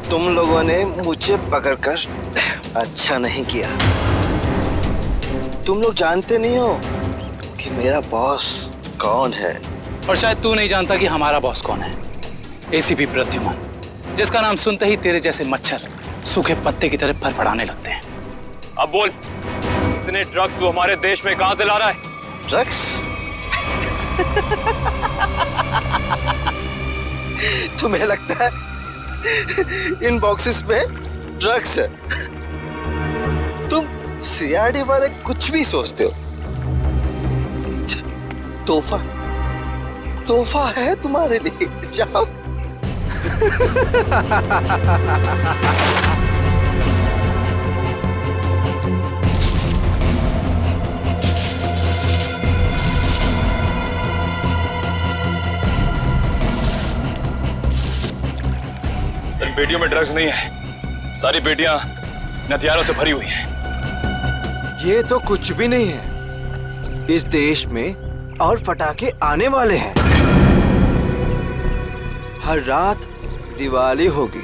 तुम लोगों ने मुझे पकड़कर अच्छा नहीं किया। तुम लोग जानते नहीं हो कि मेरा बॉस कौन है। और शायद तू नहीं जानता कि हमारा बॉस कौन है। एसीपी प्रद्युमन, जिसका नाम सुनते ही तेरे जैसे मच्छर सूखे पत्ते की तरह फड़फड़ाने लगते हैं। अब बोल, इतने ड्रग्स तू हमारे देश में कहां से ला रहा है? ड्रग्स? तुम्हें लगता है इन बॉक्सेस में ड्रग्स है? तुम सीआईडी वाले कुछ भी सोचते हो। तोहफा है तुम्हारे लिए, जाओ। इन बेटियों में ड्रग्स नहीं है, सारी बेटियां हथियारों से भरी हुई हैं। ये तो कुछ भी नहीं है। इस देश में और पटाखे आने वाले हैं। हर रात दिवाली होगी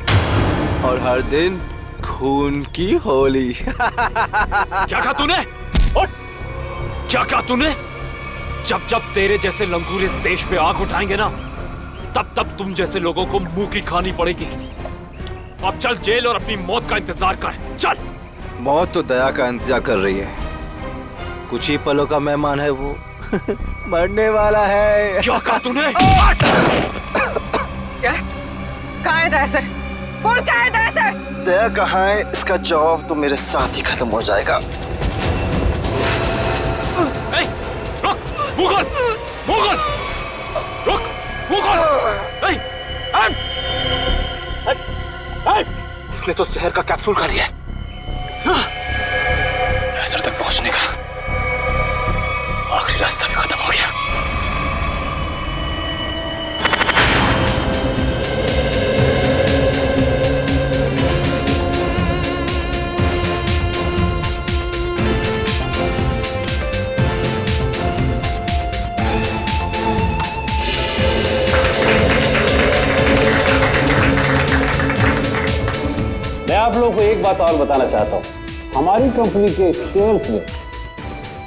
और हर दिन खून की होली। क्या कहा तूने? क्या कहा तूने? जब जब तेरे जैसे लंगूर इस देश पे आग उठाएंगे ना, तब तब तुम जैसे लोगों को मुंह की खानी पड़ेगी। अब चल जेल और अपनी मौत का इंतजार कर, चल। मौत तो दया का इंतजार कर रही है। कुछ ही पलों का मेहमान है वो। मरने वाला है। क्या कहा तूने? क्या? कहाँ है दया सर? बोल, कहाँ है दया सर? दया कहाँ है, इसका जवाब तो मेरे साथ ही खत्म हो जाएगा। रुक, मुगल, मुगल, रुक, मुगल। इसने तो शहर का कैप्सूल खा लिया है। असर तक पहुंचने का आखिरी रास्ता भी खत्म हो गया। मैं आप लोगों को एक बात और बताना चाहता हूं। हमारी कंपनी के शेयर्स में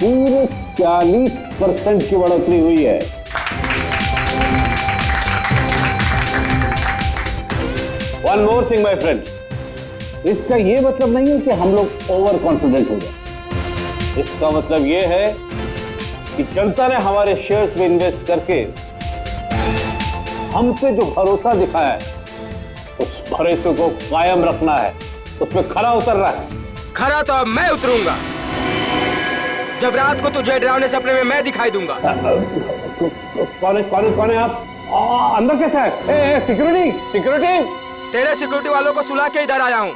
पूरे 40% की बढ़ोतरी हुई है। One more thing my friend, इसका यह मतलब नहीं है कि हम लोग ओवर कॉन्फिडेंट हो गए। इसका मतलब यह है कि जनता ने हमारे शेयर्स में इन्वेस्ट करके हम पे जो भरोसा दिखाया है, उस भरोसे को कायम रखना है, उसमें खरा उतरना है। खरा तो अब मैं उतरूंगा, जब रात को तुझे डरावने सपने में मैं दिखाई दूंगा। कौन है आप? अंदर कैसे है? सिक्योरिटी! तेरे सिक्योरिटी वालों को सुला के इधर आया हूँ।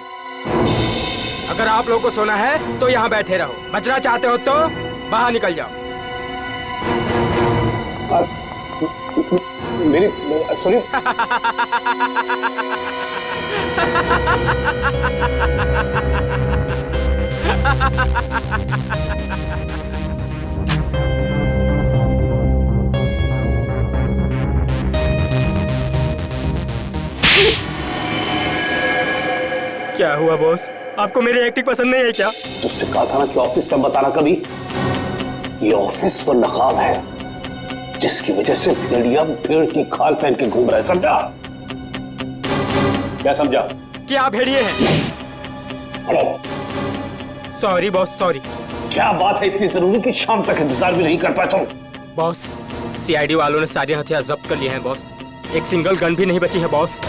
अगर आप लोगों को सोना है तो यहाँ बैठे रहो, बचना चाहते हो तो बाहर निकल जाओ। मेरी सुनिए। क्या हुआ बॉस, आपको मेरी एक्टिंग पसंद नहीं है क्या? तुझसे कहा था ना कि ऑफिस में बताना कभी। ये ऑफिस वो नकाब है जिसकी वजह से भेड़िया भेड़ की खाल पहन के घूम रहा है, समझा? क्या समझा? कि आप भेड़िए हैं। हेलो। Sorry boss, sorry. क्या बात है इतनी जरूरी कि शाम तक इंतजार भी नहीं कर पाए तुम? बॉस, सीआईडी वालों ने सारे हथियार जब्त कर लिए हैं बॉस। एक सिंगल गन भी नहीं बची है बॉस।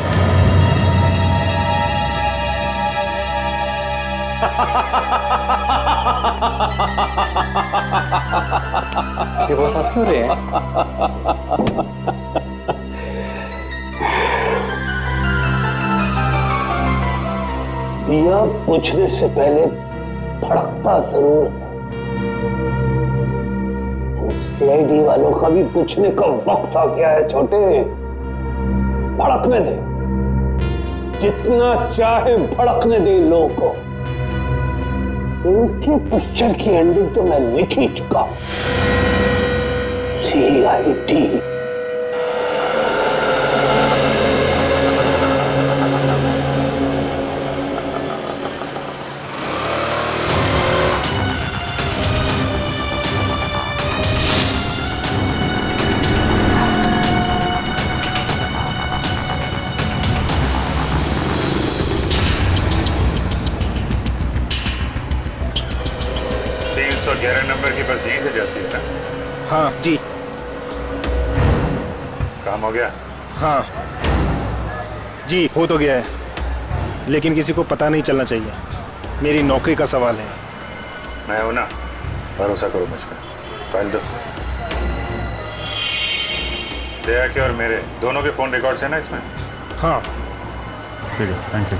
ये बॉस हंस क्यों रहे हैं? दिया पूछने से पहले भड़कता जरूर है। सीआईडी वालों का भी पूछने का वक्त आ गया है छोटे। भड़कने दे, जितना चाहे भड़कने दे इन लोगों को। उनके पिक्चर की एंडिंग तो मैं लिख ही चुका हूं। CID। तो 11 नंबर की बस यहीं से जाती है ना? हाँ जी। काम हो गया? हाँ जी, हो तो गया है, लेकिन किसी को पता नहीं चलना चाहिए। मेरी नौकरी का सवाल है। मैं हूं ना, भरोसा करो मुझ पर। फाइल दो। दया के और मेरे दोनों के फोन रिकॉर्ड्स हैं ना इसमें? हाँ ठीक है, थैंक यू।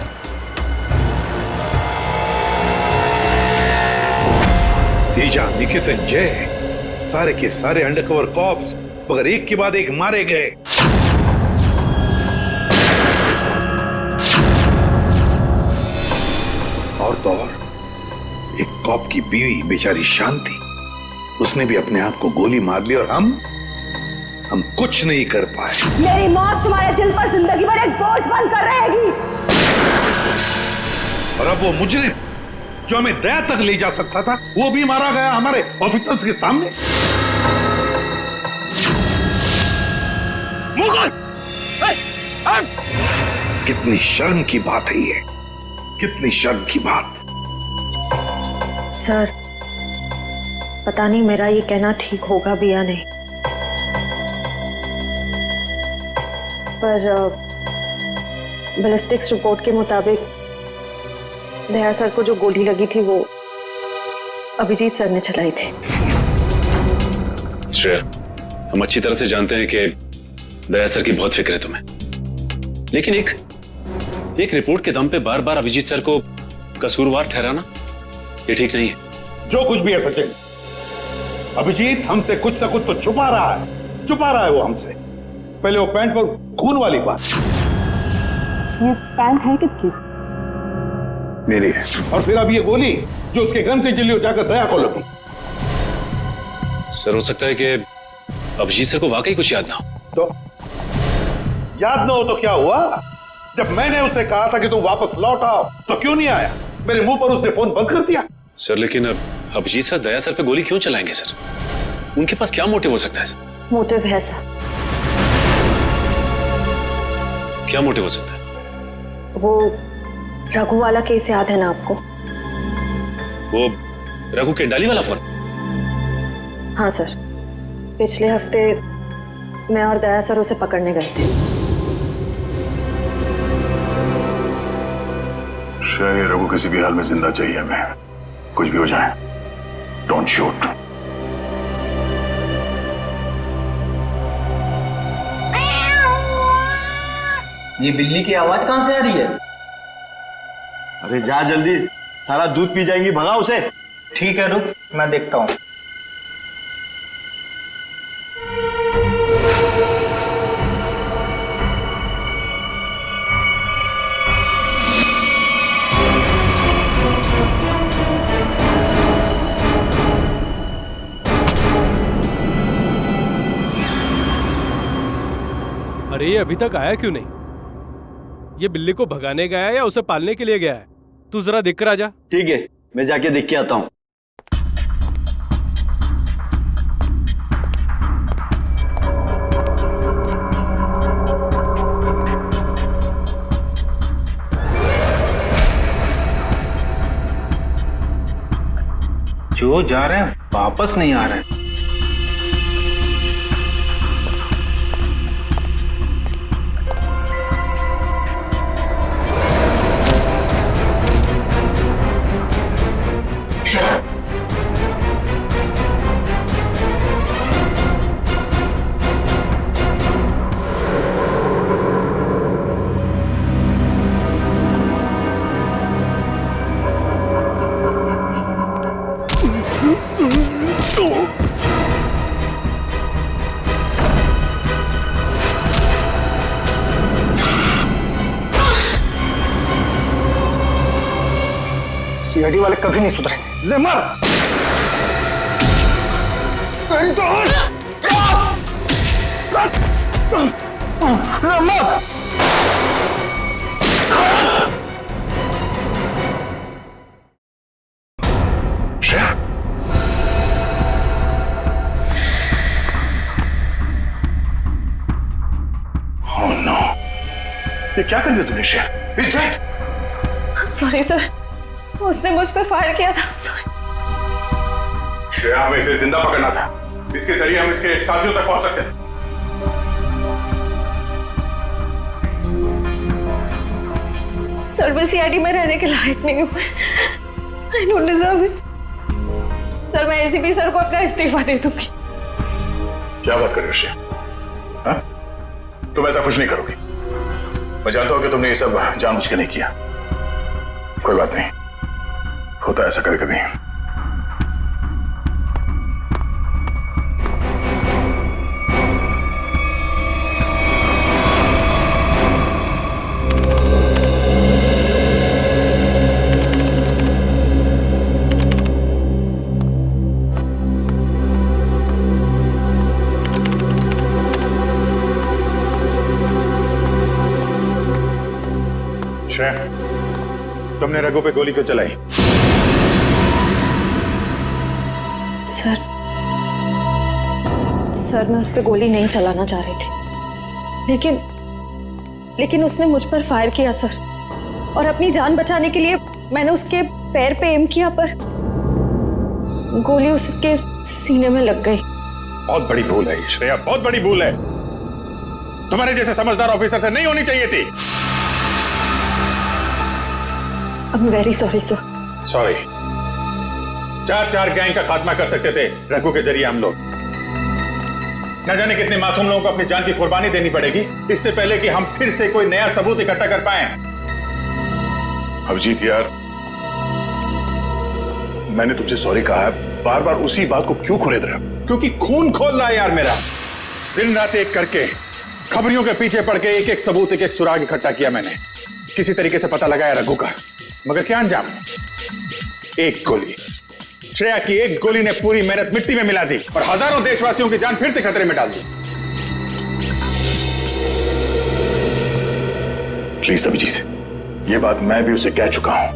तेजा, निकेतन, जय, सारे के सारे अंडरकवर कॉप्स मगर एक के बाद एक मारे गए। और तो और एक कॉप की बीवी बेचारी शांति, उसने भी अपने आप को गोली मार ली और हम कुछ नहीं कर पाए। मेरी मौत तुम्हारे दिल पर जिंदगी भर एक बोझ बनकर रहेगी। और अब वो मुजरिम जो हमें दया तक ले जा सकता था, वो भी मारा गया हमारे ऑफिसर्स के सामने। मुगल! कितनी शर्म की बात है ये, कितनी शर्म की बात। सर, पता नहीं मेरा ये कहना ठीक होगा भी या नहीं, पर बैलिस्टिक्स रिपोर्ट के मुताबिक दया सर को जो गोली लगी थी वो अभिजीत सर ने चलाई थी। श्रेया, हम अच्छी तरह से जानते हैं कि दया सर की बहुत फिक्र है तुम्हें, लेकिन एक रिपोर्ट के दम पे बार बार अभिजीत सर को कसूरवार ठहराना ये ठीक नहीं है। जो कुछ भी है सचिन, अभिजीत हमसे कुछ ना कुछ तो छुपा रहा है वो हमसे। पहले वो पैंट पर खून वाली बात। ये पैंट है किसकी? मेरी है। और फिर अब ये गोली जो उसके गन से चली हो जाकर दया को लगी। सर, हो सकता है कि अभिजीत सर को वाकई कुछ याद ना हो। तो याद ना हो तो क्या हुआ? जब मैंने उसे कहा था कि तुम वापस लौट आओ तो क्यों नहीं आया? मेरे मुंह पर उसने फोन बंद कर दिया। सर, लेकिन अब अभिजीत सर दया सर पे गोली क्यों चलाएंगे सर? उनके पास क्या मोटिव हो सकता है सर? मोटिव है सर। क्या मोटिव हो सकता है? वो रघु वाला केस याद है ना आपको? वो रघु के डाली वाला फोन? हाँ सर, पिछले हफ्ते मैं और दया सर उसे पकड़ने गए थे। शायद रघु किसी भी हाल में जिंदा चाहिए हमें, कुछ भी हो जाए। Don't shoot. ये बिल्ली की आवाज कहां से आ रही है? अरे जा जल्दी, सारा दूध पी जाएंगी, भगा उसे। ठीक है, रुक, मैं देखता हूं। अरे ये अभी तक आया क्यों नहीं? ये बिल्ली को भगाने गया है या उसे पालने के लिए गया है? तू जरा देख कर आ जा। ठीक है, मैं जाके देख के आता हूँ। जो जा रहे हैं वापस नहीं आ रहे हैं। सीआईडी वाले कभी नहीं सुधरेंगे। ले मार। मेरी तो ले मार। श्रेया, ओह नो, ये क्या कर दिया तुमने Shreya? Is that? Sorry sir, उसने मुझ पर फायर किया था। सॉरी। श्रेया, हमें इसे जिंदा पकड़ना था। इसके जरिए हम इसके साथियों तक पहुंच सकते थे। सर, मैं सीआईडी में रहने के लायक नहीं हूँ। I don't deserve it. Sir, मैं एसीपी सर को अपना इस्तीफा दे दूंगी। क्या बात कर रहे हो श्रेया? हाँ? तुम ऐसा कुछ नहीं करोगी। मैं जानता हूं कि तुमने ये सब जानबूझ के नहीं किया। कोई बात नहीं, होता है ऐसा कभी कभी। श्रेया, तुमने रघु पे गोली क्यों चलाई? सर, मैं उस पे गोली नहीं चलाना चाह रही थी, लेकिन उसने मुझ पर फायर किया सर, और अपनी जान बचाने के लिए मैंने उसके पैर पे एम किया, पर गोली उसके सीने में लग गई। बहुत बड़ी भूल है श्रेया, बहुत बड़ी भूल है। तुम्हारे जैसे समझदार ऑफिसर से नहीं होनी चाहिए थी। I'm very sorry sir। Sorry. 4 gang का खात्मा कर सकते थे रघु के जरिए हम लोग। न जाने कितने मासूम लोगों को अपनी जान की कुर्बानी देनी पड़ेगी इससे पहले कि हम फिर से कोई नया सबूत इकट्ठा कर पाए। अभिजीत यार, मैंने तुमसे सॉरी कहा है, बार बार उसी बात को क्यों खोल रहे हो? क्योंकि खून खोल रहा है यार मेरा। दिन रात एक करके खबरियों के पीछे पड़ के एक सबूत, एक सुराग इकट्ठा किया मैंने। किसी तरीके से पता लगाया रघु का, मगर क्या अंजाम? एक गोली, श्रेया की एक गोली ने पूरी मेहनत मिट्टी में मिला दी और हजारों देशवासियों की जान फिर से खतरे में डाल दी। प्लीज अभिजीत, ये बात मैं भी उसे कह चुका हूं।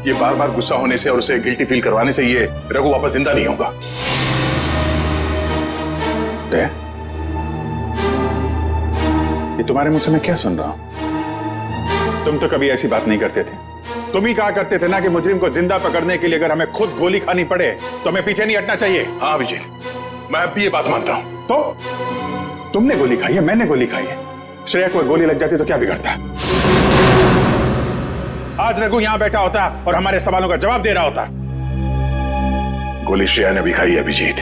ये बार बार गुस्सा होने से और उसे गिल्टी फील करवाने से ये रघु वापस जिंदा नहीं होगा। ये तुम्हारे मुंह से मैं क्या सुन रहा हूं? तुम तो कभी ऐसी बात नहीं करते थे। तुम ही कहा करते थे ना कि मुजरिम को जिंदा पकड़ने के लिए अगर हमें खुद गोली खानी पड़े तो हमें पीछे नहीं हटना चाहिए। हाँ अभिजीत, मैं अब भी ये बात मानता हूं। तो तुमने गोली खाई है, मैंने गोली खाई है। श्रेया को गोली लग जाती तो क्या बिगड़ता? आज रघु यहां बैठा होता और हमारे सवालों का जवाब दे रहा होता। गोली श्रेया ने भी खाई है अभिजीत।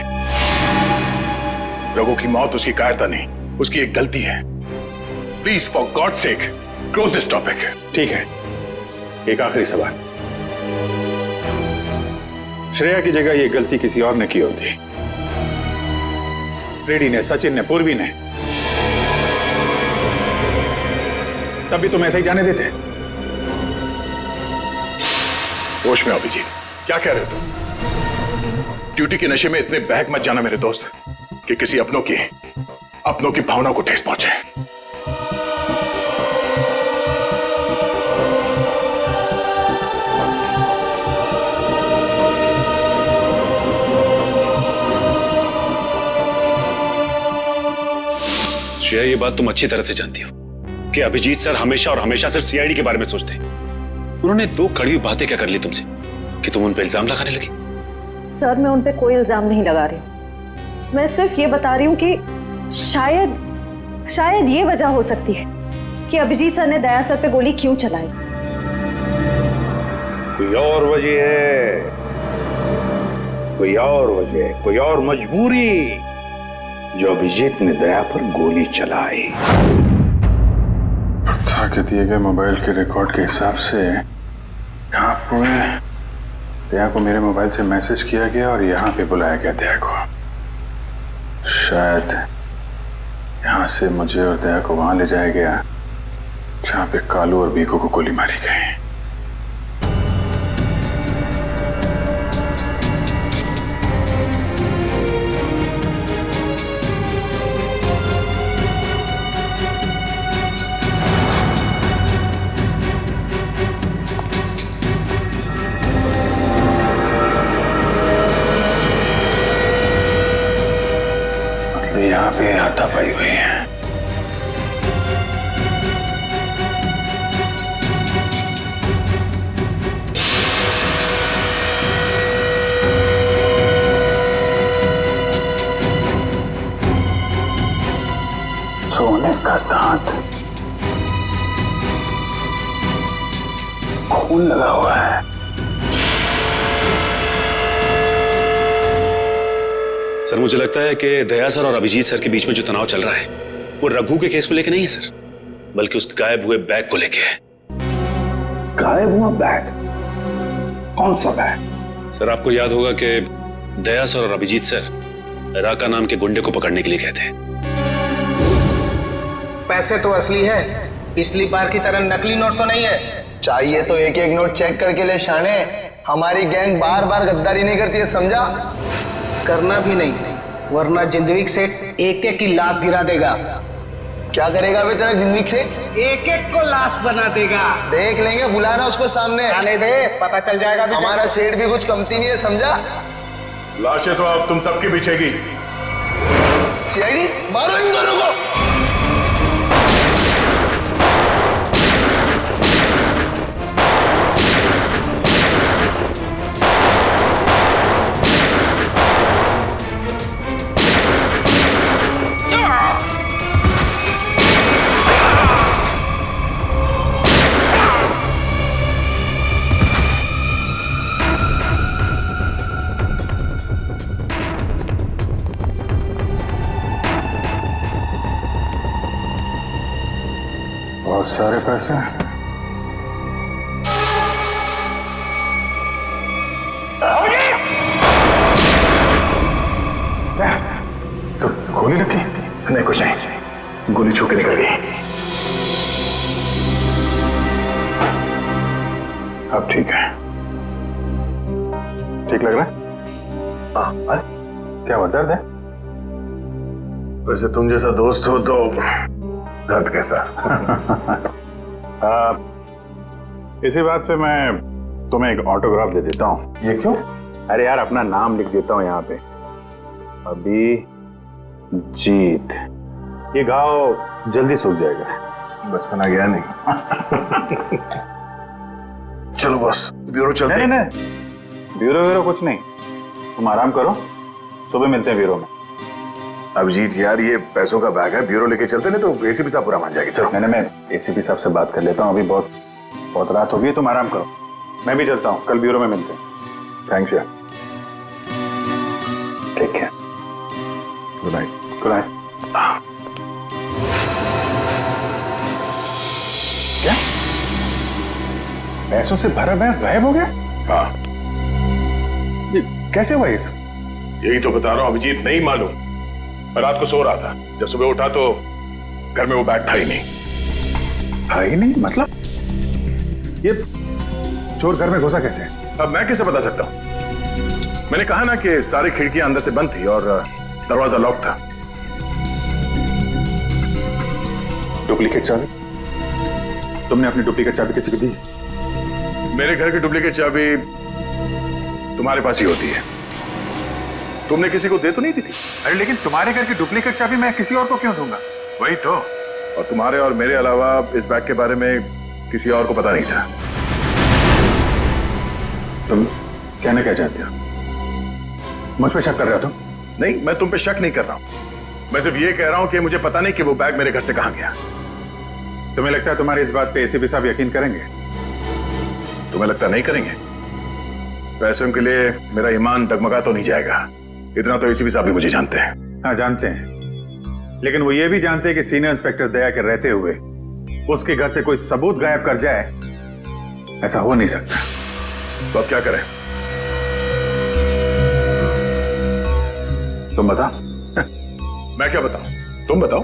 रघु की मौत उसकी कायरता नहीं, उसकी एक गलती है। Please for God sake close this topic. ठीक है, एक आखिरी सवाल। श्रेया की जगह ये गलती किसी और ने की होती, रेड्डी ने, सचिन ने, पूर्वी ने, तब भी तुम ऐसा ही जाने देते? होश में अभिजीत, क्या कह रहे हो तुम? ड्यूटी के नशे में इतने बहक मत जाना मेरे दोस्त कि किसी अपनों की भावना को ठेस पहुंचे। श्रेया, ये बात तुम अच्छी तरह से जानती हो कि अभिजीत सर हमेशा और हमेशा सिर्फ सीआईडी के बारे में सोचते हैं। उन्होंने 2 कड़वी बातें क्या कर ली तुमसे कि तुम उन पर इल्जाम लगाने लगी? सर, मैं उन पे कोई इल्जाम नहीं लगा रही हूँ। मैं सिर्फ ये बता रही हूँ कि शायद ये वजह हो सकती है कि अभिजीत सर ने दया सर पे गोली क्यों चलाई। कोई और वजह है, कोई और वजह, कोई और मजबूरी जो अभिजीत ने दया पर गोली चलाई। प्रथा के दिए गए मोबाइल के रिकॉर्ड के हिसाब से यहाँ दया को मेरे मोबाइल से मैसेज किया गया और यहाँ पे बुलाया गया दया को। शायद यहाँ से मुझे और दया को वहां ले जाया गया जहाँ पे कालू और बीकू को गोली मारी गई। किताबें हाथापाई हुई हैं। सोने का दांत, खून लगा हुआ है। सर मुझे लगता है कि दया सर और अभिजीत सर के बीच में जो तनाव चल रहा है वो रघु के केस को लेके नहीं है सर, बल्कि उस गायब हुए बैग को लेके है। गायब हुआ बैग? कौन सा बैग? सर आपको याद होगा कि दया सर और अभिजीत सर राका नाम के गुंडे को पकड़ने के लिए गए थे। पैसे तो असली है, पिछली बार की तरह नकली नोट तो नहीं है। चाहिए तो एक एक नोट चेक करके ले शाने। हमारी गैंग बार बार गद्दारी नहीं करती है, समझा? करना भी नहीं, वरना जिंदगी सेठ एक एक की लाश गिरा देगा। क्या करेगा बे तेरा जिंदगी से? एक एक को लाश बना देगा। देख लेंगे, बुलाना उसको सामने। आने दे, पता चल जाएगा। हमारा सेठ भी कुछ कमती नहीं है, समझा? लाशें तो अब तुम सबके बिछेगी। सीआईडी मारो इन दोनों को। बहुत सारे पैसे। क्या? तो गोली लगी? नहीं कुछ नहीं, गोली छू के निकल गई। अब ठीक है, ठीक लग रहा है? हाँ। क्या हुआ, दर्द है? वैसे तुम जैसा दोस्त हो तो दर्द कैसा? इसी बात पे मैं तुम्हें एक ऑटोग्राफ दे देता हूँ। ये क्यों? अरे यार, अपना नाम लिख देता हूँ यहाँ पे, अभी जीत। ये घाव जल्दी सूख जाएगा। बचपना गया नहीं। चलो बॉस, ब्यूरो चलते हैं। नहीं, ब्यूरो कुछ नहीं, तुम आराम करो, सुबह मिलते हैं ब्यूरो में। अभिजीत यार, ये पैसों का बैग है, ब्यूरो लेके चलते नहीं तो एसीपी साहब पूरा मान जाएंगे। चलो। मैं एसीपी साहब से बात कर लेता हूँ, अभी बहुत रात हो गई, तुम आराम करो, मैं भी चलता हूँ, कल ब्यूरो में मिलते हैं। थैंक्स यार। ठीक है, गुड नाइट। Good night. क्या पैसों से भरा बैग गायब हो गया? हाँ, ये कैसे हुआ ये सब? यही तो बता रहा हूँ अभिजीत, नहीं मालूम। मैं रात को सो रहा था, जब सुबह उठा तो घर में वो बैग था ही नहीं। था ही नहीं मतलब? ये चोर घर में घुसा कैसे? अब मैं कैसे बता सकता हूँ? मैंने कहा ना कि सारी खिड़कियां अंदर से बंद थी और दरवाजा लॉक था। डुप्लीकेट चाबी? तुमने अपनी डुप्लीकेट चाबी किसी को दी? मेरे घर की डुप्लीकेट चाबी तुम्हारे पास ही होती है, तुमने किसी को दे तो नहीं दी थी? अरे लेकिन तुम्हारे घर की डुप्लीकेट चाबी मैं किसी और को क्यों दूंगा? वही तो, और तुम्हारे और मेरे अलावा इस बैग के बारे में किसी और को पता नहीं था। तुम कहना क्या चाहते हो? मुझ पे शक कर रहे हो तुम? नहीं, मैं तुम पे शक नहीं कर रहा हूं, मैं सिर्फ ये कह रहा हूं कि मुझे पता नहीं कि वो बैग मेरे घर से कहां गया। तुम्हें लगता है तुम्हारी इस बात पे एसीपी साहब यकीन करेंगे? तुम्हें लगता नहीं करेंगे? पैसों के लिए मेरा ईमान डगमगा तो नहीं जाएगा, इतना तो एसीपी साहब भी मुझे जानते हैं। हाँ जानते हैं, लेकिन वो ये भी जानते हैं कि सीनियर इंस्पेक्टर दया के रहते हुए उसके घर से कोई सबूत गायब कर जाए, ऐसा हो नहीं सकता। तो अब क्या करें? तुम बताओ। मैं क्या बताऊं, तुम बताओ।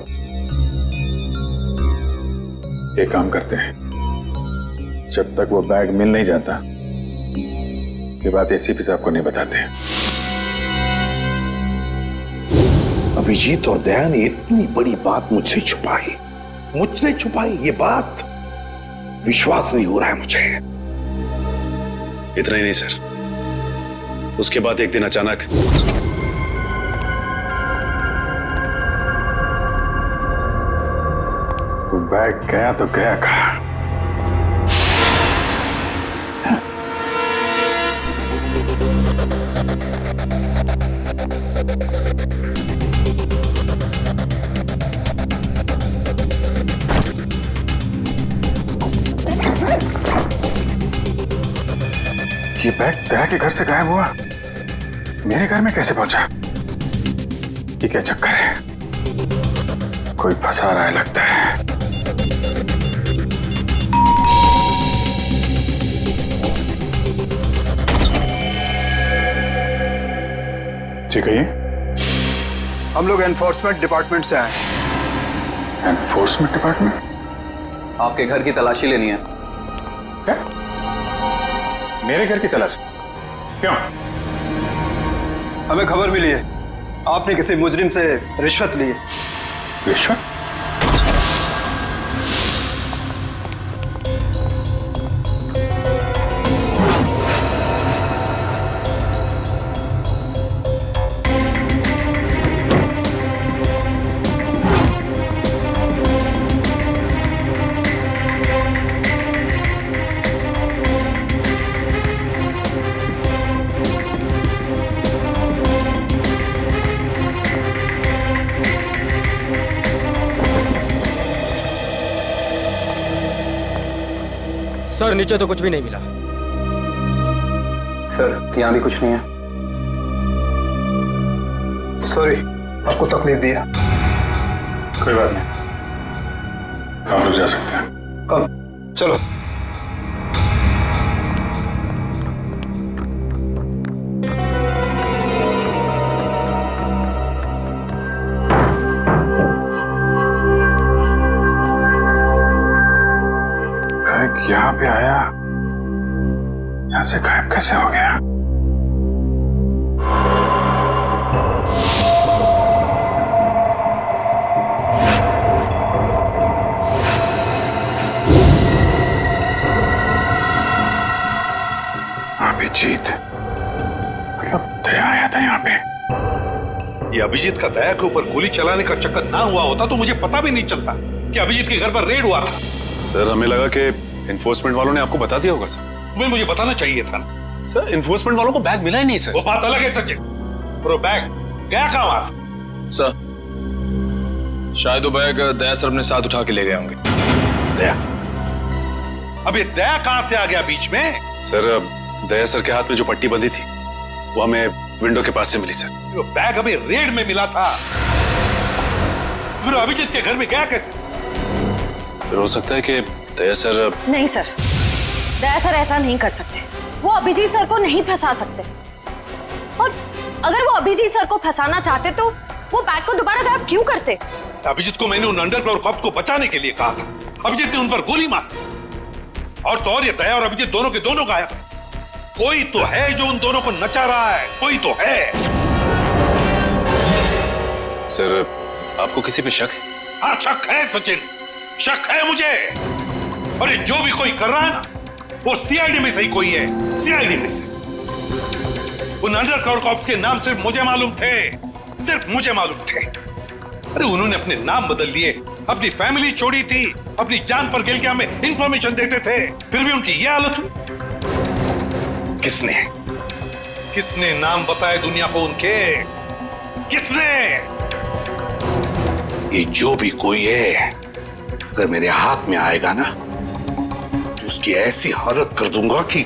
एक काम करते हैं, जब तक वो बैग मिल नहीं जाता ये बात एसीपी साहब को नहीं बताते। अभिजीत और दया ने इतनी बड़ी बात मुझसे छुपाई, ये बात विश्वास नहीं हो रहा है मुझे। इतना ही नहीं सर, उसके बाद एक दिन अचानक बैग गया तो गया कहाँ? ये बैग दया के घर से गायब हुआ, मेरे घर में कैसे पहुंचा? ये क्या चक्कर है? कोई फंसा रहा है लगता है। जी कहिए। हम लोग एनफोर्समेंट डिपार्टमेंट से आए हैं। Enforcement department? आपके घर की तलाशी लेनी है। क्या? मेरे घर की तलाश? क्यों? हमें खबर मिली है आपने किसी मुजरिम से रिश्वत ली है। रिश्वत? सर नीचे तो कुछ भी नहीं मिला। सर यहाँ भी कुछ नहीं है। सॉरी आपको तकलीफ दिया। कोई बात नहीं, आप लोग जा सकते हैं। कब? चलो। यहाँ पे आया, यहाँ से गायब कैसे हो गया? अभिजीत, मतलब दया आया था यहाँ पे। ये अभिजीत का दया के ऊपर गोली चलाने का चक्कर ना हुआ होता तो मुझे पता भी नहीं चलता कि अभिजीत के घर पर रेड हुआ था। सर हमें लगा कि एनफोर्समेंट वालों ने आपको बता दिया होगा। सर तुम्हें मुझे बताना चाहिए था ना। सर एनफोर्समेंट वालों को बैग मिला ही नहीं सर। वो बात अलग है सचिन, पर वो बैग गया कहां वहां से? सर शायद वो बैग दया सर अपने साथ उठा के ले गए होंगे। दया? अब ये दया कहां से आ गया बीच में? सर दया सर के हाथ में जो पट्टी बंधी थी वो हमें विंडो के पास से मिली सर। वो बैग अभी रेड में मिला था, फिर अभिजीत के घर में गया कैसे? फिर हो सकता है कि दया सर। नहीं सर, दया सर ऐसा नहीं कर सकते। वो अभिजीत सर को नहीं फंसा सकते, और अगर वो अभिजीत सर को फंसाना चाहते तो वो बैग को दोबारा गायब क्यों करते? अभिजीत को मैंने उन अंडरग्राउंड कॉप्स को बचाने के लिए कहा था, अभिजीत ने उन पर गोली मार दी। और तो और ये दया और अभिजीत दोनों के दोनों गायब है। कोई तो है जो उन दोनों को नचा रहा है, कोई तो है। सर आपको किसी पे शक है? हाँ शक है सचिन, शक है मुझे। और ये जो भी कोई कर रहा है ना, वो सीआईडी में से ही कोई है, सीआईडी में से। उन अंडरकवर कॉप्स के नाम सिर्फ मुझे मालूम थे, सिर्फ मुझे मालूम थे। अरे उन्होंने अपने नाम बदल दिए, अपनी फैमिली छोड़ी थी, अपनी जान पर खेल के हमें इंफॉर्मेशन देते थे, फिर भी उनकी ये हालत हुई। किसने किसने नाम बताए दुनिया को उनके? किसने? ये जो भी कोई है अगर मेरे हाथ में आएगा ना तो उसकी ऐसी हालत कर दूंगा कि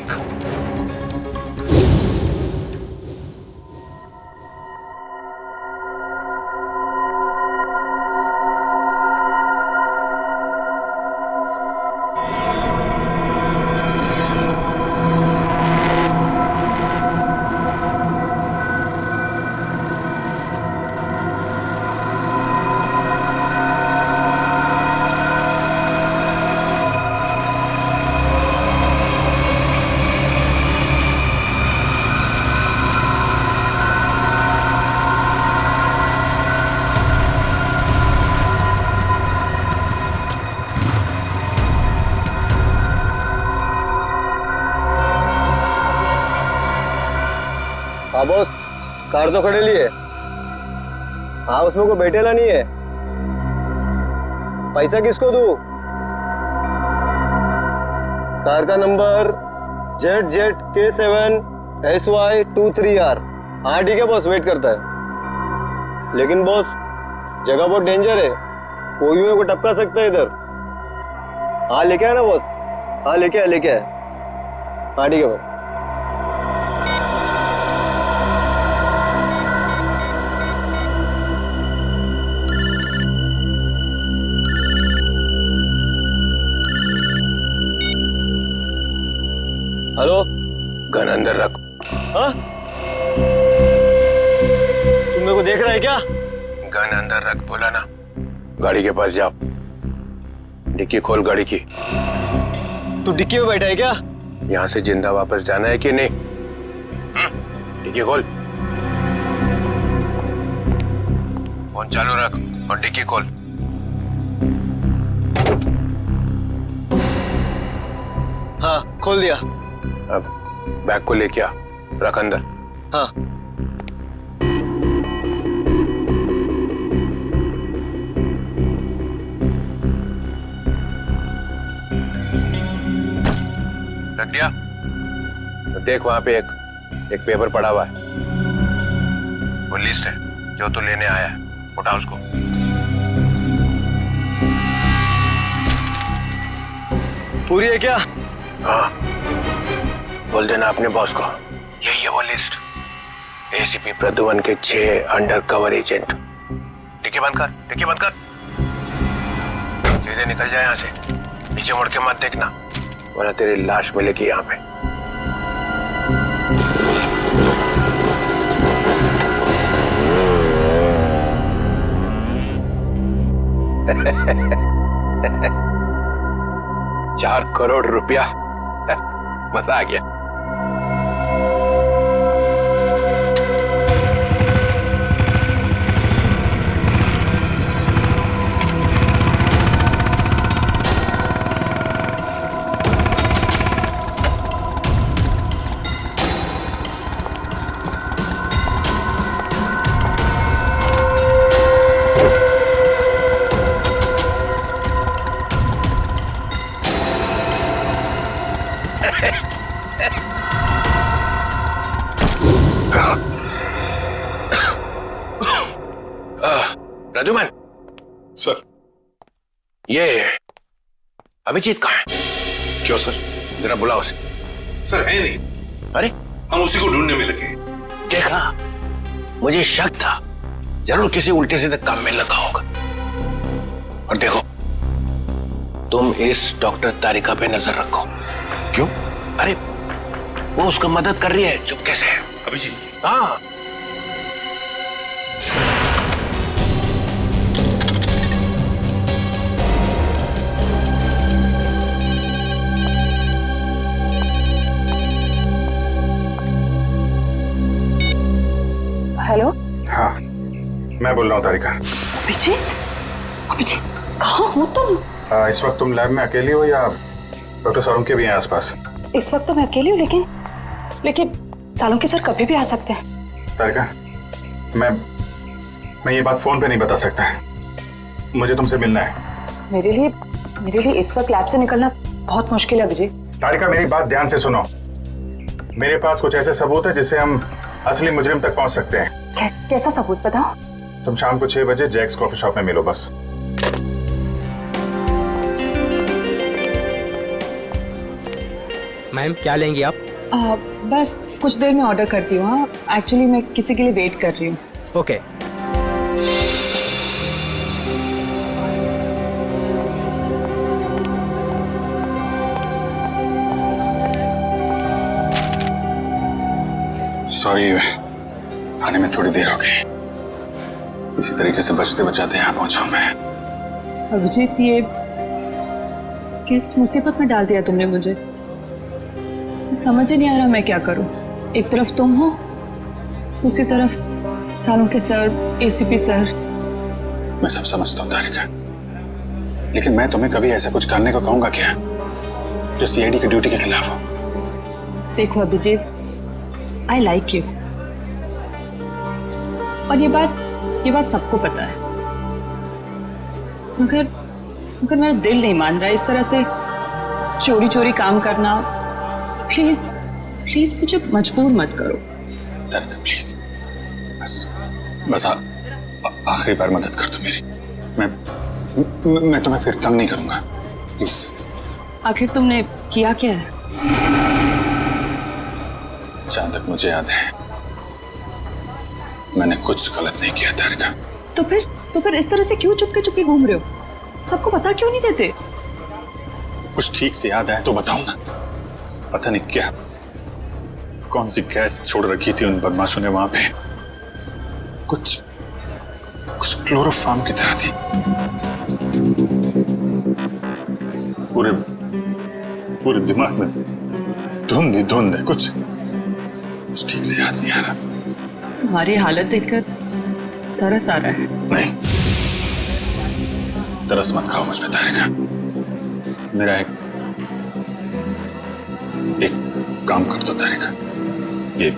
हाँ बॉस, कार तो खड़े लिए। हाँ उसमें कोई बैठेला नहीं है। पैसा किसको दूं? कार का नंबर ZZK7SY23R। हाँ ठीक है बॉस, वेट करता है। लेकिन बॉस जगह बहुत डेंजर है, कोई भी मेरे को टपका सकता है इधर। हाँ लेके आया ना बॉस? हाँ लेके आया। हाँ ठीक है बॉस। हेलो, गन अंदर रख। हाँ? तुम मेरे को देख रहा है क्या? गन अंदर रख बोला ना। गाड़ी के पास जाओ, डिक्की खोल गाड़ी की। तू डिक्की में बैठा है क्या? यहाँ से जिंदा वापस जाना है कि नहीं? डिक्की खोल। फोन चालू रख और डिक्की खोल। हाँ खोल दिया। अब बैग को लेके आ, रख अंदर। हाँ। रख दिया? तो देख वहां पे एक पेपर पड़ा हुआ है, वो लिस्ट है जो तू लेने आया है। उठा उसको। पूरी है क्या? हाँ, बोल देना अपने बॉस को यही है वो लिस्ट। एसीपी प्रद्युमन के 6 अंडर कवर एजेंट। डिक्की बंद कर, डिक्की बंद कर। सीधे निकल जाए यहाँ से, पीछे मुड़ के मत देखना वरना तेरी लाश मिलेगी यहाँ पे। ₹4 करोड़ मजा आ गया। प्रद्युमन सर, ये अभिजीत कहाँ है? क्यों सर? जरा बुलाओ उसे। सर है नहीं। अरे हम उसी को ढूंढने में लगे। देखा, मुझे शक था जरूर किसी उल्टे सीधे काम में लगा होगा। और देखो, तुम इस डॉक्टर तारिका पे नजर रखो। क्यों? अरे वो उसका मदद कर रही है चुपके से। अभिजीत? हाँ। हेलो। हाँ, मैं बोल रहा हूँ तारिका। अभिजीत, अभिजीत कहाँ हो तुम? इस वक्त तुम लैब में अकेली हो या डॉक्टर सालुंके भी हैं आसपास? इस वक्त तो मैं अकेली हूँ, लेकिन सालुंके सर कभी भी आ सकते हैं। तारिका, मैं ये बात फोन पे नहीं बता सकता। मुझे तुमसे मिलना है। मेरे लिए इस वक्त लैब से निकलना बहुत मुश्किल है अभिजीत। तारिका, मेरी बात ध्यान से सुनो। मेरे पास कुछ ऐसे सबूत है जिससे हम असली मुजरिम तक पहुंच सकते हैं। कैसा सबूत बताओ? तुम शाम को 6 बजे जैक्स कॉफी शॉप में मिलो बस। मैम क्या लेंगी आप? बस कुछ देर में ऑर्डर करती हूँ। हाँ, एक्चुअली मैं किसी के लिए वेट कर रही हूँ। ओके। सॉरी, आने में थोड़ी देर हो गई। इसी तरीके से बचते बचाते यहाँ पहुंचा मैं। अभिजीत, ये किस मुसीबत में डाल दिया तुमने मुझे? समझ ही नहीं आ रहा मैं क्या करूं। एक तरफ तुम हो, दूसरी तरफ सालुंके सर, एसीपी सर। मैं सब समझता हूँ तारिका, लेकिन मैं तुम्हें कभी ऐसा कुछ करने को कहूंगा क्या जो सीआईडी की ड्यूटी के खिलाफ हो? देखो अभिजीत, आई लाइक यू, और ये बात सबको पता है। मगर मेरा दिल नहीं मान रहा है इस तरह से चोरी चोरी काम करना। प्लीज प्लीज मुझे मजबूर मत करो। तारिका प्लीज, बस आखिरी बार मदद कर दो मेरी। मैं तुम्हें फिर तंग नहीं करूंगा, प्लीज। आखिर तुमने किया क्या है? जहां तक मुझे याद है मैंने कुछ गलत नहीं किया तारिका। तो फिर इस तरह से क्यों चुपके चुपके घूम रहे हो? सबको बता क्यों नहीं देते? कुछ ठीक से याद आए तो बताऊं ना। पता नहीं क्या कौन सी गैस छोड़ रखी थी उन बदमाशों ने वहां पे। कुछ क्लोरोफार्म की तरह थी। पूरे दिमाग में धुंध है। कुछ ठीक से याद नहीं आ रहा। तुम्हारी हालत देखकर तरस आ रहा है। नहीं, तरस मत खाओ मुझ पे तारिका। मेरा एक काम कर दो तारिका। ये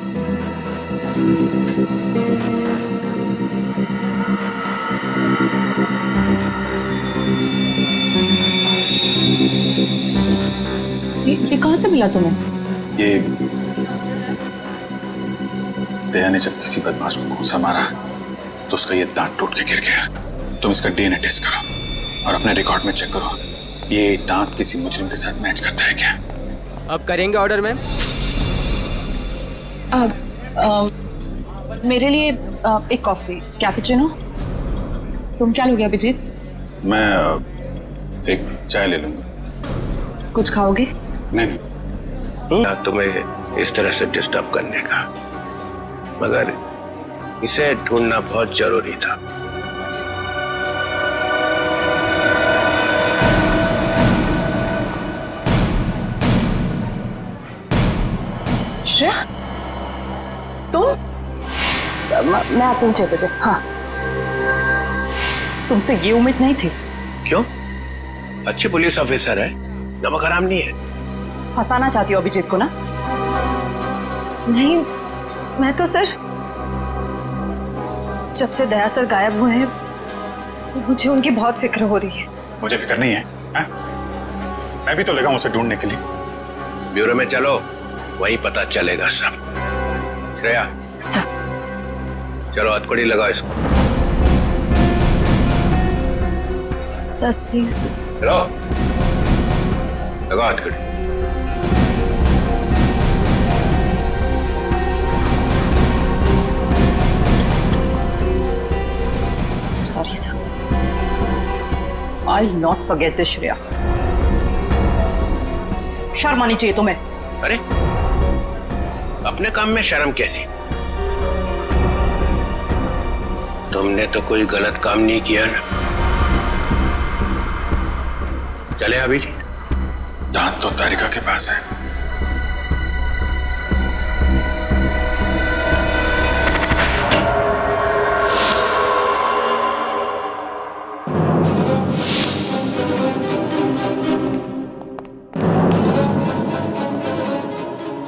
कहां से मिला तुम्हें? ये दया ने जब किसी बदमाश को घूंसा मारा तो उसका ये दांत टूट के गिर गया। तुम इसका डीएनए टेस्ट करो और अपने रिकॉर्ड में चेक करो ये दांत किसी मुजरिम के साथ मैच करता है क्या। अब करेंगे ऑर्डर मैम? मेरे लिए एक कॉफी कैपुचिनो। तुम क्या लोगे अभिजीत? मैं एक चाय ले लूंगा। कुछ खाओगे? नहीं। तुम्हें इस तरह से डिस्टर्ब करने का, मगर इसे ढूंढना बहुत जरूरी था। श्रेया, तुम? मैं आती हूँ 6 बजे। हाँ, तुमसे ये उम्मीद नहीं थी। क्यों? अच्छी पुलिस ऑफिसर है, नमक हराम नहीं है। फंसाना चाहती हो अभिजीत को ना? नहीं, मैं तो सिर्फ जब से दया सर गायब हुए हैं मुझे उनकी बहुत फिक्र हो रही है। मुझे फिक्र नहीं है, है? मैं भी तो लगा हूं उसे ढूंढने के लिए। ब्यूरो में चलो, वही पता चलेगा सब। श्रेया सर, चलो हथकड़ी लगाओ इसको। Sir please. चलो लगाओ हथकड़ी। Sorry, sir. I'll not forget this, Shreya. शर्म आनी चाहिए तुम्हें। अरे, अपने काम में शर्म कैसी? तुमने तो कोई गलत काम नहीं किया ना। चले अभिजीत। दांत तो तारिका के पास है।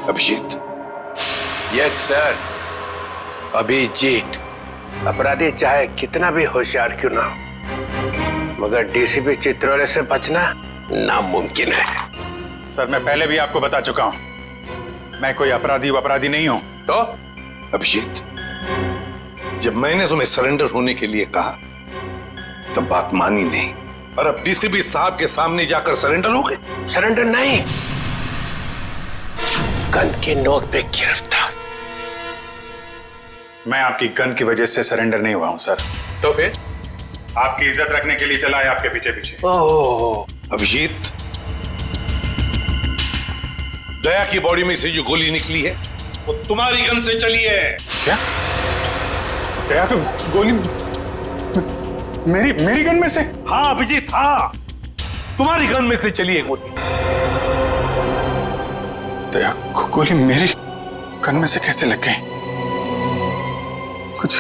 अभिजीत। Yes sir, Abhijeet. अपराधी चाहे कितना भी होशियार क्यों ना हो, मगर डीसीपी चित्रोले से बचना नामुमकिन है। सर, मैं पहले भी आपको बता चुका हूं, मैं कोई अपराधी नहीं हूं। तो अभिजीत, जब मैंने तुम्हें सरेंडर होने के लिए कहा तब बात मानी नहीं, और अब डीसीपी साहब के सामने जाकर सरेंडर हो गए। सरेंडर नहीं, गन की नोक पे गिरफ्तार। मैं आपकी गन की वजह से सरेंडर नहीं हुआ हूं सर। तो फिर? आपकी इज्जत रखने के लिए चला है आपके पीछे पीछे। ओह अभिजीत, दया की बॉडी में से जो गोली निकली है वो तुम्हारी गन से चली है। क्या? दया तो गोली मेरी गन में से? हाँ अभिजीत, हाँ, तुम्हारी गन में से चली है गोली। दया को गोली मेरी गन में से कैसे लग गई? कुछ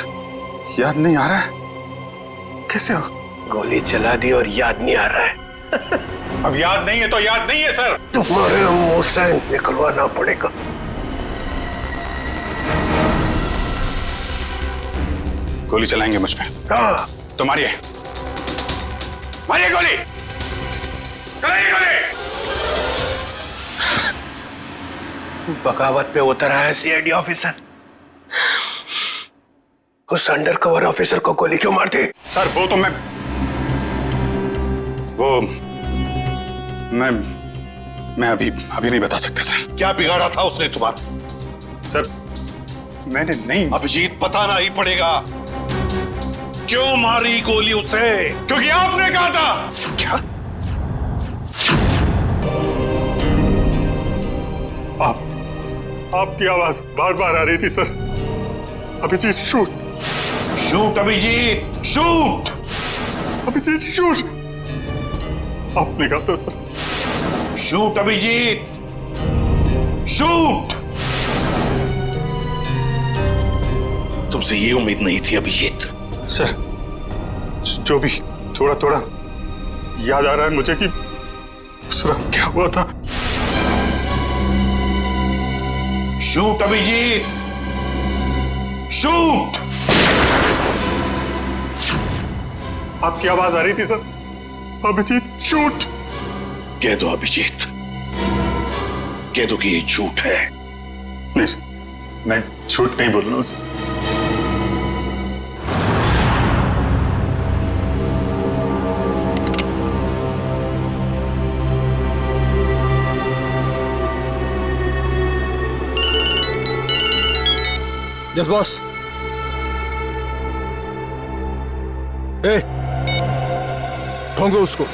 याद नहीं आ रहा है। कैसे हो? गोली चला दी और याद नहीं आ रहा है। अब याद नहीं है तो याद नहीं है सर। तुम्हारे मुंह से निकलवाना पड़ेगा। गोली चलाएंगे मुझ पे? हाँ। तो मारिए गोली, चलाइए गोली। बगावत पे उतरा है सीआईडी ऑफिसर। उस अंडर कवर ऑफिसर को गोली क्यों मारते? सर वो तो मैं अभी नहीं बता सकता सर। क्या बिगाड़ा था उसने तुम्हारा? सर मैंने नहीं। अभिजीत बताना ही पड़ेगा। क्यों मारी गोली उसे? क्योंकि आपने कहा था। क्या? आपकी आवाज बार बार आ रही थी sir. Abhijeet shoot. Shoot Abhijeet, shoot Abhijeet shoot. आपने कहा था सर। Shoot Abhijeet, shoot. तुमसे ये उम्मीद नहीं थी अभिजीत। सर जो भी थोड़ा थोड़ा याद आ रहा है मुझे कि उस रात क्या हुआ था। Shoot Abhijeet, shoot. आपकी आवाज आ रही थी सर। अभिजीत शूट। कह दो अभिजीत, कह दो कि ये झूठ है। नहीं सर, मैं झूठ नहीं बोल रहा हूं सर। Yes boss. ए, ढूंढो उसको।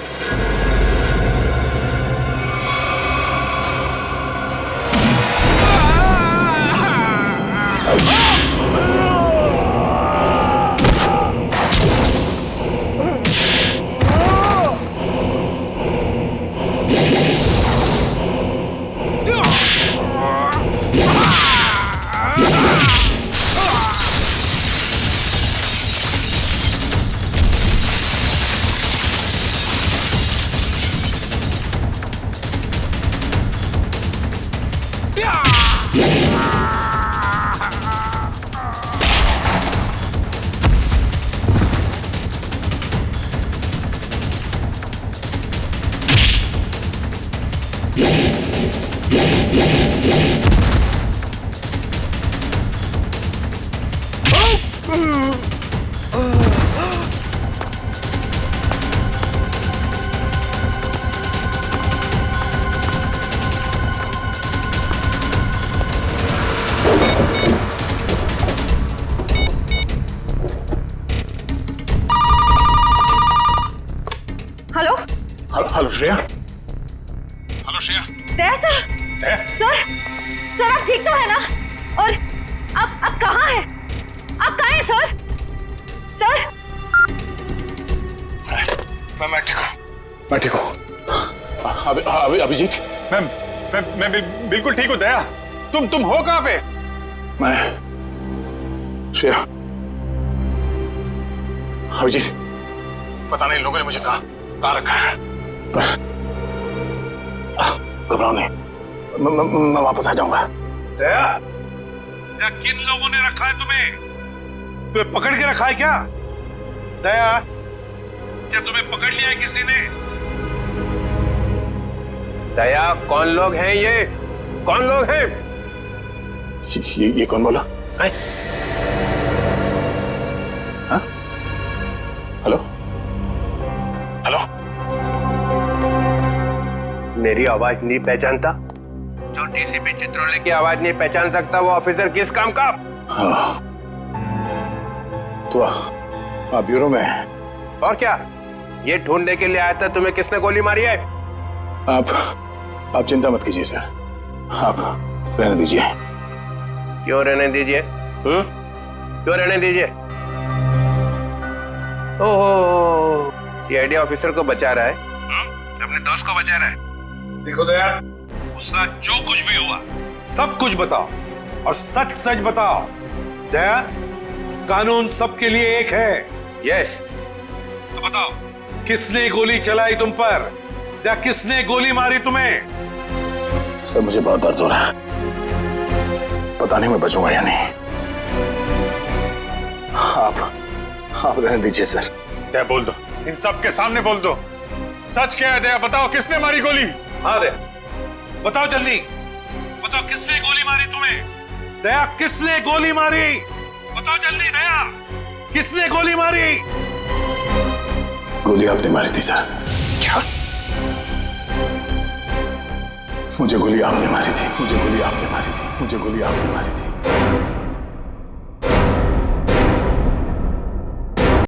हेलो श्रेया। हेलो श्रेया। दया सर, सर आप ठीक तो है ना? और आप कहाँ हैं? आप कहाँ हैं सर? सर मैं ठीक हूँ। मैं ठीक हूँ। अभिजीत। मैं बिल्कुल ठीक हूँ। दया तुम हो कहाँ पे? मैं श्रेया। अभिजीत पता नहीं लोगों ने मुझे कहाँ रखा है, पर घबराओ नहीं, मैं वापस आ जाऊंगा। दया, किन लोगों ने रखा है तुम्हें? तुम्हें पकड़ के रखा है क्या? दया, क्या तुम्हें पकड़ लिया है किसी ने? दया कौन लोग हैं ये? कौन लोग हैं? ये कौन बोला? हाँ? Hello hello. मेरी आवाज नहीं पहचानता? जो डीसीपी चित्रोले की आवाज नहीं पहचान सकता वो ऑफिसर किस काम का? हाँ। तो आप ब्यूरो में हैं? और क्या ये ढूंढने के लिए आया था तुम्हें किसने गोली मारी है? आप चिंता मत कीजिए सर, आप रहने दीजिए। क्यों रहने दीजिए? क्यों रहने दीजिए? ओहो, सीआईडी ऑफिसर को बचा रहा है, अपने दोस्त को बचा रहा है। देखो दया, उस रात जो कुछ भी हुआ सब कुछ बताओ और सच सच बताओ। दया, कानून सबके लिए एक है। यस। तो बताओ किसने गोली चलाई तुम पर, या किसने गोली मारी तुम्हें? सर मुझे बहुत दर्द हो रहा है, पता नहीं मैं बचूंगा या नहीं। आप रहने दीजिए सर। क्या बोल दो, इन सब के सामने बोल दो, सच क्या है? दया बताओ किसने मारी गोली? हाँ दया बताओ, जल्दी बताओ किसने गोली मारी तुम्हें? दया, किसने गोली मारी? बताओ जल्दी दया, किसने गोली मारी? गोली आपने मारी थी सर। क्या? मुझे गोली आपने मारी थी, मुझे गोली आपने मारी थी, मुझे गोली आपने मारी थी।